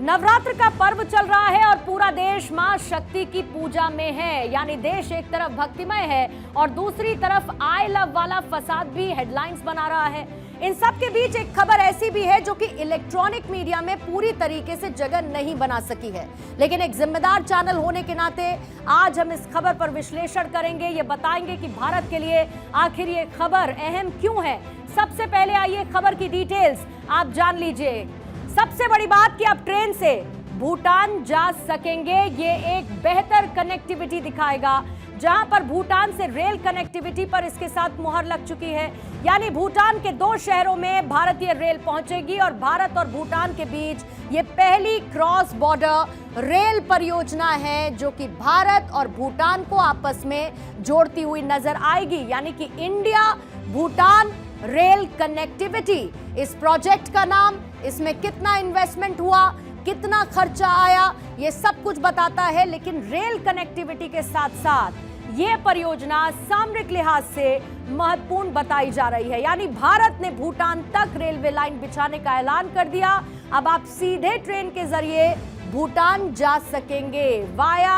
नवरात्र का पर्व चल रहा है और पूरा देश मां शक्ति की पूजा में है। यानी देश एक तरफ भक्तिमय है और दूसरी तरफ आई लव वाला फसाद भी हेडलाइंस बना रहा है। इन सब के बीच एक खबर ऐसी भी है जो कि इलेक्ट्रॉनिक मीडिया में पूरी तरीके से जगह नहीं बना सकी है, लेकिन एक जिम्मेदार चैनल होने के नाते आज हम इस खबर पर विश्लेषण करेंगे। ये बताएंगे कि भारत के लिए आखिर ये खबर अहम क्यों है। सबसे पहले आइए खबर की डिटेल्स आप जान लीजिए। सबसे बड़ी बात कि आप ट्रेन से भूटान जा सकेंगे। ये एक बेहतर कनेक्टिविटी दिखाएगा, जहां पर भूटान से रेल कनेक्टिविटी पर इसके साथ मुहर लग चुकी है। यानी भूटान के 2 शहरों में भारतीय रेल पहुंचेगी और भारत और भूटान के बीच ये पहली क्रॉस बॉर्डर रेल परियोजना है जो कि भारत और भूटान को आपस में जोड़ती हुई नजर आएगी। यानी कि इंडिया भूटान रेल कनेक्टिविटी इस प्रोजेक्ट का नाम, इसमें कितना इन्वेस्टमेंट हुआ, कितना खर्चा आया, ये सब कुछ बताता है। लेकिन रेल कनेक्टिविटी के साथ साथ ये परियोजना सामरिक लिहाज से महत्वपूर्ण बताई जा रही है। यानी भारत ने भूटान तक रेलवे लाइन बिछाने का ऐलान कर दिया। अब आप सीधे ट्रेन के जरिए भूटान जा सकेंगे वाया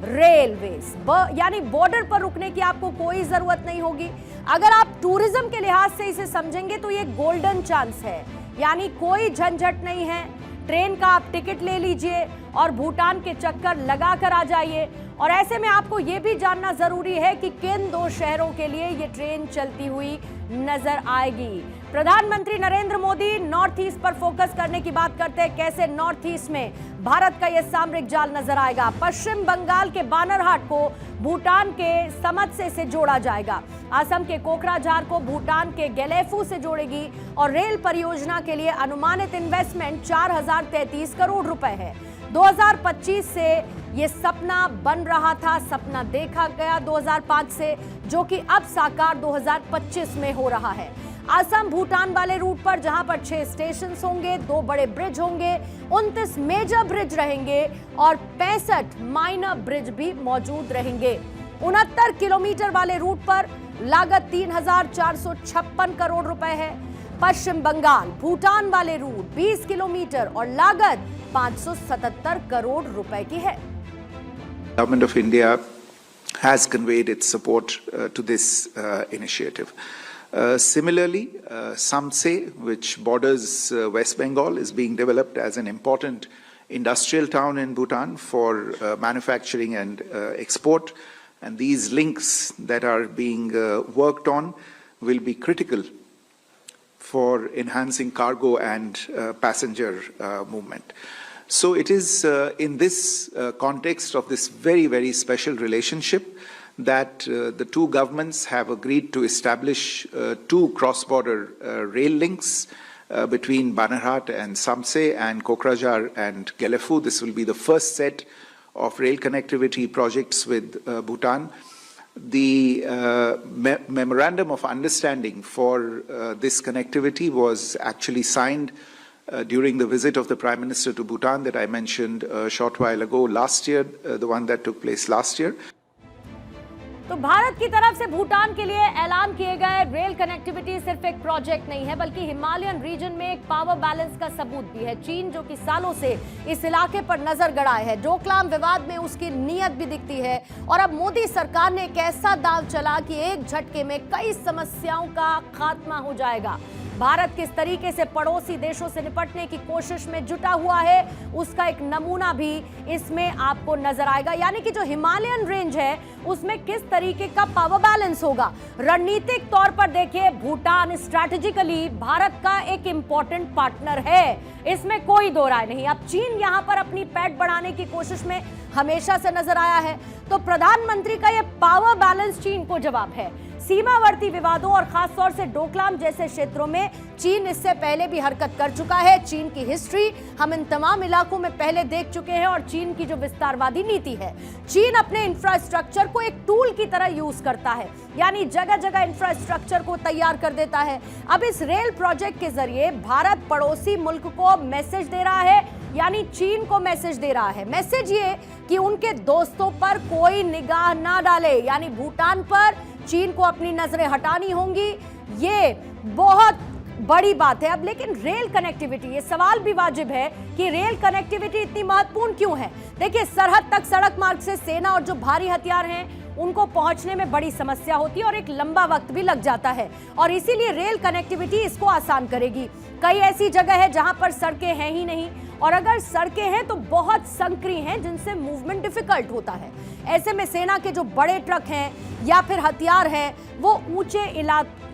रेलवेज, यानी बॉर्डर पर रुकने की आपको कोई जरूरत नहीं होगी। अगर आप टूरिज्म के लिहाज से इसे समझेंगे तो ये गोल्डन चांस है। यानी कोई झंझट नहीं है, ट्रेन का आप टिकट ले लीजिए और भूटान के चक्कर लगाकर आ जाइए। और ऐसे में आपको ये भी जानना जरूरी है कि किन 2 शहरों के लिए ये ट्रेन चलती हुई नजर आएगी। प्रधानमंत्री नरेंद्र मोदी नॉर्थ ईस्ट पर फोकस करने की बात करते हैं। कैसे नॉर्थ ईस्ट में भारत का यह सामरिक जाल नजर आएगा। पश्चिम बंगाल के बानरहाट को भूटान के समत से जोड़ा जाएगा। असम के कोकराझार को भूटान के गेलेफू से जोड़ेगी और रेल परियोजना के लिए अनुमानित इन्वेस्टमेंट 4033 करोड़ रुपए है। 2025 से ये सपना बन रहा था, सपना देखा गया 2005 से, जो कि अब साकार 2025 में हो रहा है। असम भूटान वाले रूट पर जहां पर 6 स्टेशन होंगे, 2 बड़े ब्रिज होंगे, 29 मेजर ब्रिज रहेंगे और 65 माइनर ब्रिज भी मौजूद रहेंगे। 69 किलोमीटर वाले रूट पर लागत 3456 करोड़ रुपए है। पश्चिम बंगाल भूटान वाले रूट 20 किलोमीटर और लागत 577 करोड़ रुपए की है। Government of India has conveyed its support to this initiative. Similarly, Samse, which borders West Bengal, is being developed as an important industrial town in Bhutan for manufacturing and export. And these links that are being worked on will be critical for enhancing cargo and passenger movement. So it is in this context of this very, very special relationship that the 2 governments have agreed to establish 2 cross-border rail links between Banarhat and Samse and Kokrajhar and Gelefu. This will be the first set of rail connectivity projects with Bhutan. The memorandum of understanding for this connectivity was actually signed during the visit of the Prime Minister to Bhutan that I mentioned a short while ago last year, the one that took place last year. तो भारत की तरफ से भूटान के लिए ऐलान किए गए rail connectivity सिर्फ एक प्रोजेक्ट नहीं है, बल्कि हिमालयन रीजन में एक पावर बैलेंस का सबूत भी है। चीन जो कि सालों से इस इलाके पर नजर गड़ाए है, डोकलाम विवाद में उसकी नीयत भी दिखती है। और अब मोदी सरकार ने एक ऐसा दांव चला कि एक झटके में कई समस्याओं का खात्मा हो जाएगा। भारत किस तरीके से पड़ोसी देशों से निपटने की कोशिश में जुटा हुआ है, उसका एक नमूना भी इसमें आपको नजर आएगा। यानी कि जो हिमालयन रेंज है उसमें किस तरीके का पावर बैलेंस होगा। रणनीतिक तौर पर देखिए, भूटान स्ट्रैटेजिकली भारत का एक इंपॉर्टेंट पार्टनर है, इसमें कोई दो राय नहीं। अब चीन यहां पर अपनी पैठ बढ़ाने की कोशिश में हमेशा से नजर आया है, तो प्रधानमंत्री का यह पावर बैलेंस चीन को जवाब है। सीमावर्ती विवादों और खासतौर से डोकलाम जैसे क्षेत्रों में चीन इससे पहले भी हरकत कर चुका है। चीन की हिस्ट्री हम इन तमाम इलाकों में पहले देख चुके हैं और चीन की जो विस्तारवादी नीति है, चीन अपने इंफ्रास्ट्रक्चर को एक टूल की तरह यूज करता है, यानी जगह जगह इंफ्रास्ट्रक्चर को तैयार कर देता है। अब इस रेल प्रोजेक्ट के जरिए भारत पड़ोसी मुल्क को मैसेज दे रहा है, यानी चीन को मैसेज दे रहा है। मैसेज ये कि उनके दोस्तों पर कोई निगाह ना डाले, यानी भूटान पर चीन को अपनी नजरें हटानी होंगी। ये बहुत बड़ी बात है। अब लेकिन रेल कनेक्टिविटी, ये सवाल भी वाजिब है कि रेल कनेक्टिविटी इतनी महत्वपूर्ण क्यों है। देखिए, सरहद तक सड़क मार्ग से सेना और जो भारी हथियार हैं उनको पहुंचने में बड़ी समस्या होती है और एक लंबा वक्त भी लग जाता है, और इसीलिए रेल कनेक्टिविटी इसको आसान करेगी। कई ऐसी जगह है जहां पर सड़कें हैं ही नहीं, और अगर सड़कें हैं तो बहुत संकरी हैं जिनसे मूवमेंट डिफिकल्ट होता है। ऐसे में सेना के जो बड़े ट्रक हैं या फिर हथियार हैं वो ऊंचे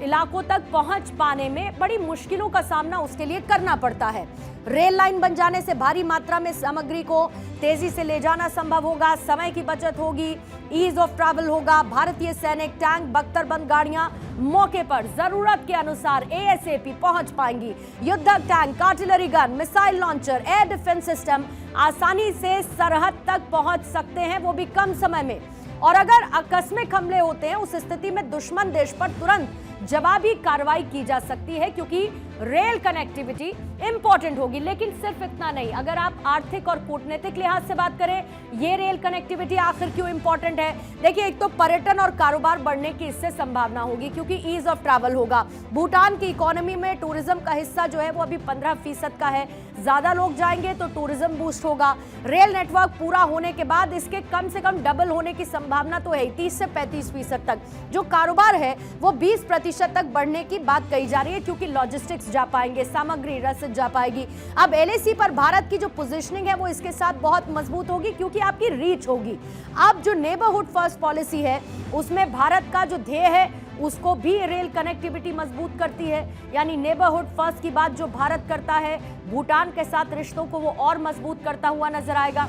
इलाकों तक पहुंच पाने में बड़ी मुश्किलों का सामना उसके लिए करना पड़ता है। रेल लाइन बन जाने से भारी मात्रा में सामग्री को तेजी से ले जाना संभव होगा, समय की बचत होगी, ईज ऑफ ट्रैवल होगा। भारतीय सैनिक टैंक, बख्तरबंद गाड़ियां मौके पर जरूरत के अनुसार एएसएपी पहुंच पाएंगी। युद्धक tank, artillery gun, missile launcher, air defence system आसानी से सरहद तक पहुंच सकते हैं, वो भी कम समय में। और अगर आकस्मिक हमले होते हैं उस स्थिति में दुश्मन देश पर तुरंत जवाबी कार्रवाई की जा सकती है, क्योंकि रेल कनेक्टिविटी इंपॉर्टेंट होगी। लेकिन सिर्फ इतना नहीं, अगर आप आर्थिक और कूटनीतिक लिहाज से बात करें, ये रेल कनेक्टिविटी आखिर क्यों इंपॉर्टेंट है। देखिए, एक तो पर्यटन और कारोबार बढ़ने की इससे संभावना होगी, क्योंकि ईज ऑफ ट्रैवल होगा। भूटान की इकोनॉमी में टूरिज्म का हिस्सा जो है वो अभी 15% का है। ज्यादा लोग जाएंगे तो टूरिज्म बूस्ट होगा। रेल नेटवर्क पूरा होने के बाद इसके कम से कम डबल होने की संभावना तो है, 30 से 35% तक। जो कारोबार है वो 20% तक बढ़ने की बात कही जा रही है, क्योंकि लॉजिस्टिक्स जा पाएंगे, सामग्री रसद जा पाएगी। अब एलएसी पर भारत की जो पोजीशनिंग है वो इसके साथ बहुत मजबूत होगी, क्योंकि आपकी रीच होगी। अब जो नेबरहुड फर्स्ट पॉलिसी है उसमें भारत का जो ध्येय है उसको भी रेल कनेक्टिविटी मजबूत करती है। यानी नेबरहुड फर्स्ट की बात जो भारत करता है, भूटान के साथ रिश्तों को वो और मजबूत करता हुआ नजर आएगा,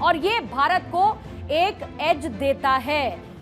और ये भारत को एक एज देता है।